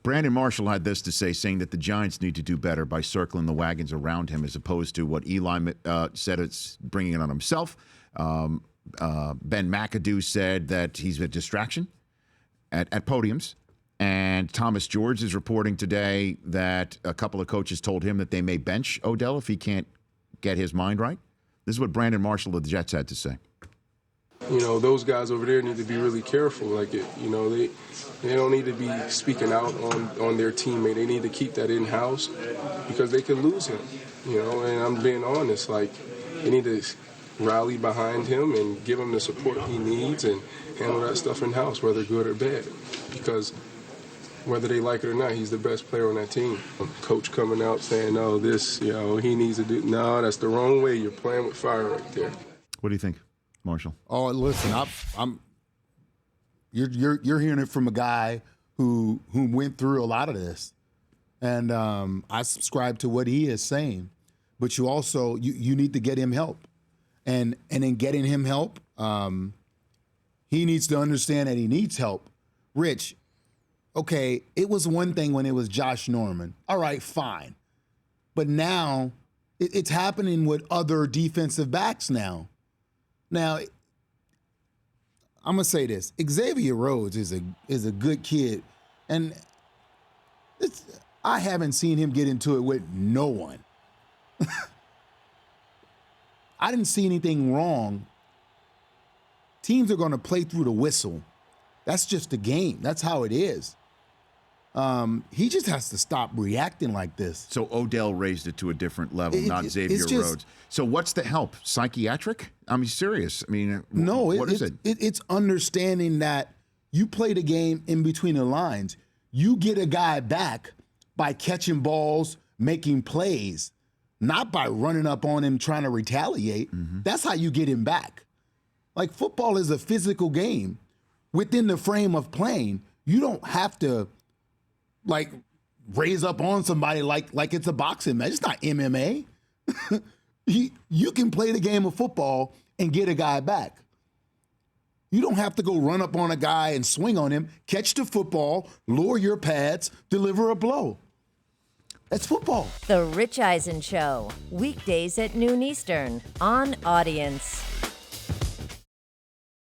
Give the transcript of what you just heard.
Brandon Marshall had this to say, saying that the Giants need to do better by circling the wagons around him as opposed to what Eli said, it's bringing it on himself. Ben McAdoo said that he's a distraction at podiums. And Thomas George is reporting today that a couple of coaches told him that they may bench Odell if he can't get his mind right. This is what Brandon Marshall of the Jets had to say. You know, those guys over there need to be really careful. Like, they don't need to be speaking out on their teammate. They need to keep that in-house because they could lose him, you know, and I'm being honest. Like, they need to rally behind him and give him the support he needs and handle that stuff in-house, whether good or bad, because whether they like it or not, he's the best player on that team. Coach coming out saying, "Oh, this, you know, he needs to do." No, that's the wrong way. You're playing with fire right there. What do you think, Marshall? Oh, listen, you're hearing it from a guy who went through a lot of this, and I subscribe to what he is saying. But you also you need to get him help, and in getting him help, he needs to understand that he needs help. Rich. Okay, it was one thing when it was Josh Norman. All right, fine. But now it's happening with other defensive backs now. Now, I'm going to say this. Xavier Rhodes is a good kid. And I haven't seen him get into it with no one. I didn't see anything wrong. Teams are going to play through the whistle. That's just the game. That's how it is. He just has to stop reacting like this. So Odell raised it to a different level, not Xavier Rhodes. So what's the help? Psychiatric? I'm serious. I mean, what is it? It's understanding that you play the game in between the lines. You get a guy back by catching balls, making plays, not by running up on him trying to retaliate. Mm-hmm. That's how you get him back. Like, football is a physical game. Within the frame of playing, you don't have to like raise up on somebody like it's a boxing match. It's not MMA. You can play the game of football and get a guy back. You don't have to go run up on a guy and swing on him, catch the football, lower your pads, deliver a blow. That's football. The Rich Eisen Show, weekdays at noon Eastern on Audience.